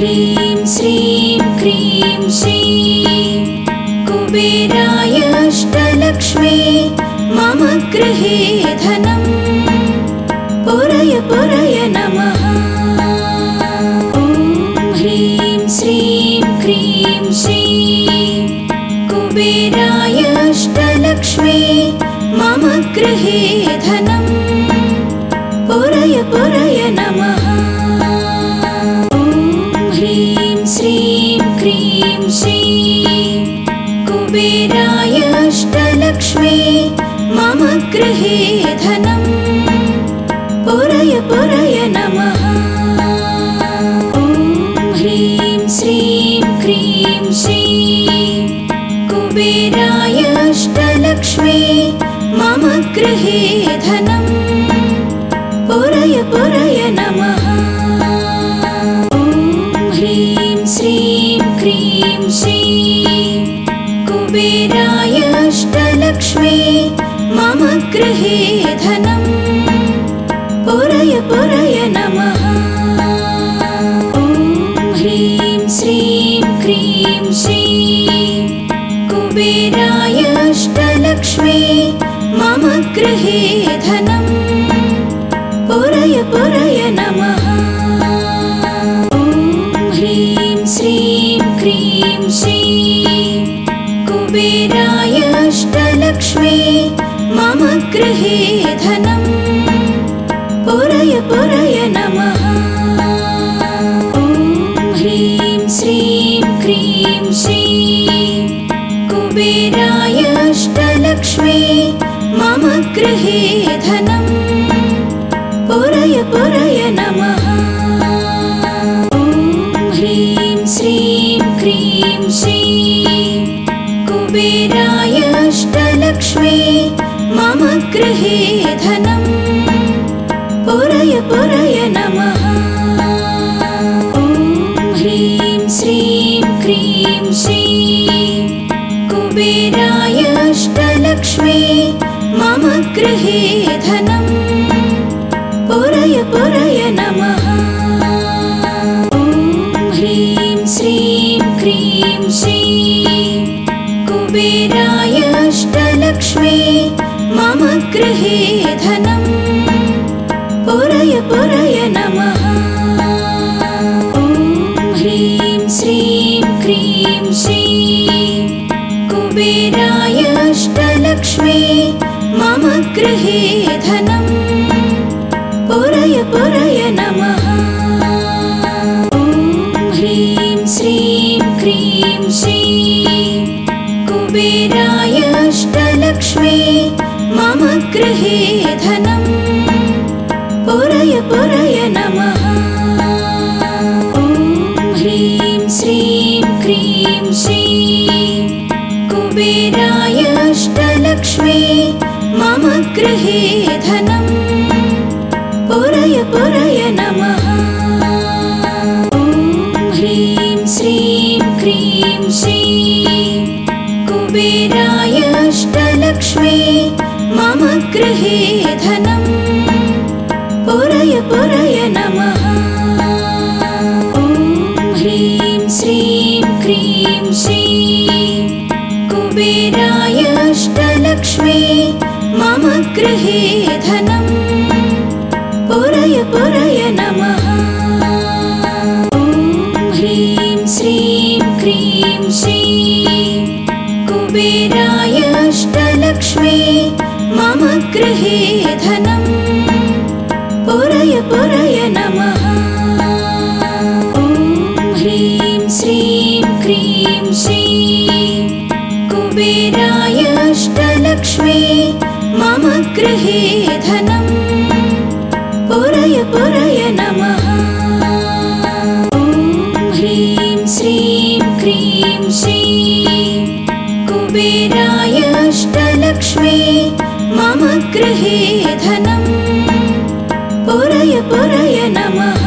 ह्रीं श्रीं क्रीं श्रीं कुबेराय अष्टलक्ष्मी मम गृहे धनं पुरय पुरय नमः। ॐ ह्रीं श्रीं क्रीं श्रीं कुबेराय अष्टलक्ष्मी मम गृहे धनं पुरय पुरय नमः। ॐ ह्रीं श्रीं क्रीं श्रीं कुबेराय अष्टलक्ष्मी मम गृहे धनं पुरय पुरय नमः। ॐ ह्रीं श्रीं क्रीं श्रीं कुबेराय अष्टलक्ष्मी मम गृहे धनं पुरय पुरय नमः। ॐ ह्रीं श्रीं क्रीं श्रीं कुबेराय अष्टलक्ष्मी मम गृहे धनं पुरय पुरय नमः। ॐ ह्रीं श्रीं क्रीं श्रीं कुबेराय अष्टलक्ष्मी मम गृहे धनं पुरय पुरय नमः। ॐ ह्रीं श्रीं क्रीं श्रीं कुबेराय अष्टलक्ष्मी मम गृहे धनं पुरय पुरय नमः। ॐ ह्रीं श्रीं क्रीं श्रीं कुबेराय अष्टलक्ष्मी मम गृहे धनं पुरय पुरय नमः। ॐ ह्रीं श्रीं क्रीं श्रीं कुबेराय अष्टलक्ष्मी मम गृहे धनं पुरय पुरय नमः। ॐ ह्रीं श्रीं क्रीं श्रीं कुबेराय अष्टलक्ष्मी मम गृहे धनं पुरय पुरय नमः। ॐ ह्रीं श्रीं क्रीं श्रीं कुबेराय अष्टलक्ष्मी मम गृहे धनं पुरय पुरय नमः। ॐ ह्रीं श्रीं क्रीं श्रीं कुबेराय अष्टलक्ष्मी मम गृहे धनं पुरय पुरय नमः। ॐ ह्रीं श्रीं क्रीं श्रीं कुबेराय अष्टलक्ष्मी मम गृहे धनं पुरय पुरय नमः। ॐ ह्रीं श्रीं क्रीं श्रीं कुबेराय अष्टलक्ष्मी मम गृहे धनं पुरय पुरय नमः। ॐ ह्रीं श्रीं क्रीं श्रीं कुबेराय अष्टलक्ष्मी मम गृहे धनं पुरय पुरय नमः। ॐ ह्रीं श्रीं क्रीं श्रीं कुबेराय अष्टलक्ष्मी मम गृहे धनं पुरय पुरय नमः। ॐ ह्रीं श्रीं क्रीं श्रीं कुबेराय अष्टलक्ष्मी मम गृहे धनं पुरय पुरय नमः। ॐ ह्रीं श्रीं क्रीं श्रीं कुबेराय अष्टलक्ष्मी मम गृहे धनं पुरय पुरय नमः। ॐ ह्रीं श्रीं क्रीं श्रीं कुबेराय अष्टलक्ष्मी मम गृहे धनं पुरय पुरय नमः।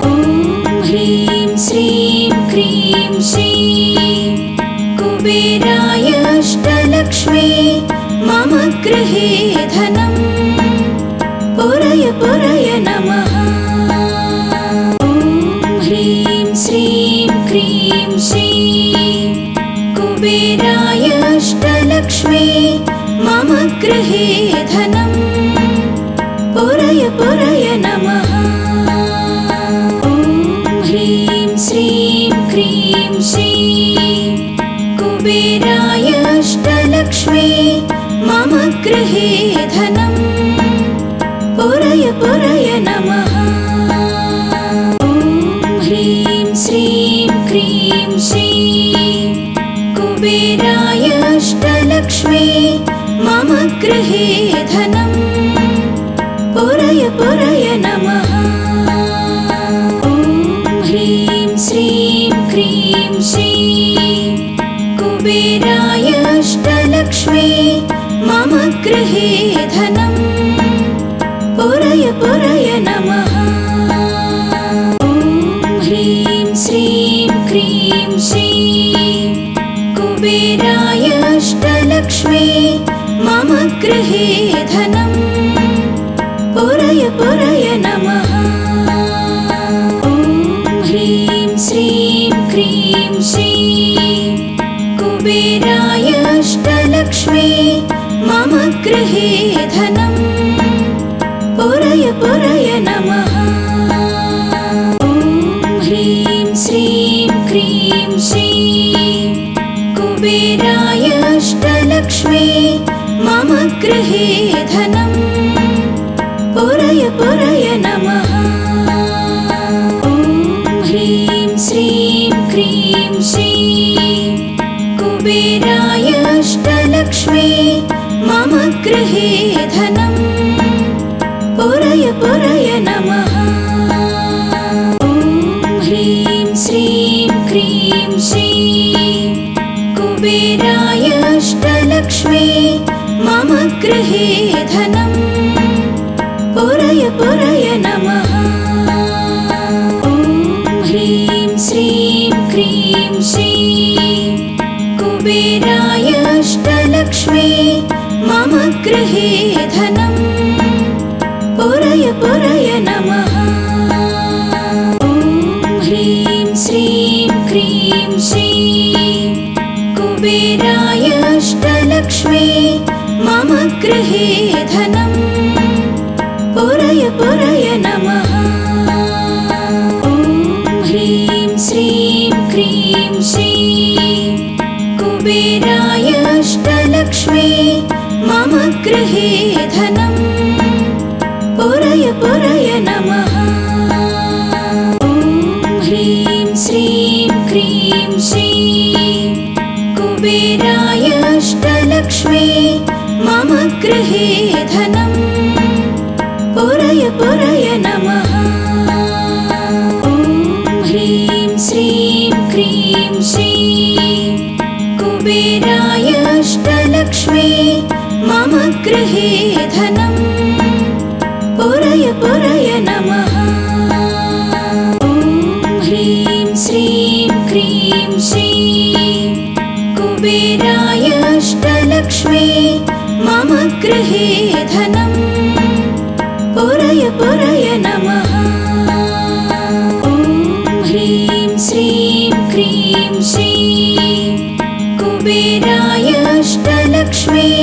ॐ ह्रीं श्रीं क्रीं श्रीं कुबेराय अष्टलक्ष्मी मम गृहे धनं पुरय पुरय नमः। ॐ श्रीं कुबेराय अष्टलक्ष्मी मम गृहे धनं पुरय पुरय नमः। ॐ ह्रीं श्रीं क्रीं श्रीं कुबेराय अष्टलक्ष्मी मम गृहे धनं पुरय पुरय नमः। ॐ ह्रीं श्रीं क्रीं श्रीं कुबेराय अष्टलक्ष्मी मम गृहे धनं पुरय पुरय नमः। ॐ ह्रीं श्रीं क्रीं श्रीं कुबेराय अष्टलक्ष्मी मम गृहे धनं पुरय पुरय नमः। ॐ ह्रीं श्रीं क्रीं श्रीं कुबेराय अष्टलक्ष्मी मम गृहे धनं पुरय पुरय नमः। ॐ ह्रीं श्रीं क्रीं श्रीं कुबेराय अष्टलक्ष्मी मम गृहे धनं पुरय पुरय नमः। ॐ ह्रीं श्रीं क्रीं श्रीं कुबेराय अष्टलक्ष्मी मम गृहे धनं पुरय पुरय नमः। ॐ ह्रीं श्रीं क्रीं श्रीं कुबेराय अष्टलक्ष्मी मम गृहे धनं पुरय पुरय नमः। ॐ ह्रीं श्रीं क्रीं श्रीं कुबेराय अष्टलक्ष्मी मम गृहे धनं पुरय पुरय नमः। ॐ ह्रीं श्रीं क्रीं श्रीं कुबेराय अष्टलक्ष्मी मम गृहे धनं पुरय पुरय नमः। ॐ ह्रीं श्रीं क्रीं श्रीं कुबेराय अष्टलक्ष्मी मम गृहे धनं पुरय पुरय नमः। ॐ ह्रीं श्रीं क्रीं श्रीं कुबेराय अष्टलक्ष्मी मम गृहे धनं पुरय पुरय नमः। ॐ ह्रीं श्रीं क्रीं श्रीं कुबेराय अष्टलक्ष्मी मम गृहे धनं पुरय पुरय नमः। ॐ ह्रीं श्रीं क्रीं श्रीं कुबेराय अष्टलक्ष्मी मम गृहे धनं पुरय पुरय नमः। ॐ ह्रीं श्रीं क्रीं श्रीं कुबेराय अष्टलक्ष्मी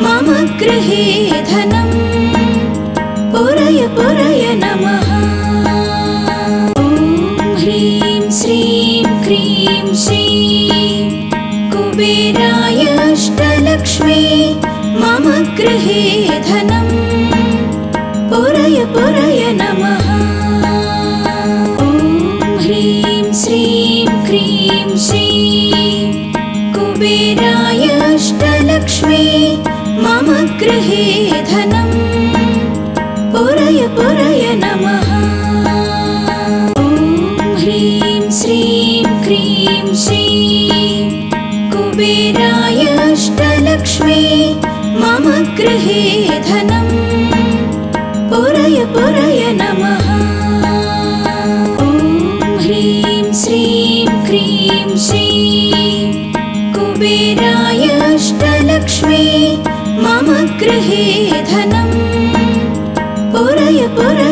मम गृहे धनं पुरय पुरय नमः। ॐ ह्रीं श्रीं क्रीं श्रीं कुबेराय अष्टलक्ष्मी मम गृहे धनं पुरय पुरय नमः। ॐ ह्रीं श्रीं क्रीं श्रीं कुबेराय अष्टलक्ष्मी मम गृहे धनं पुरय पुरय नमः। ॐ ह्रीं श्रीं क्रीं श्रीं कुबेराय अष्टलक्ष्मी मम गृहे धनं पुरय पुरय नमः। ॐ ह्रीं श्रीं क्रीं श्रीं कुबेराय अष्टलक्ष्मी मम गृहे धनं पुरय पुरय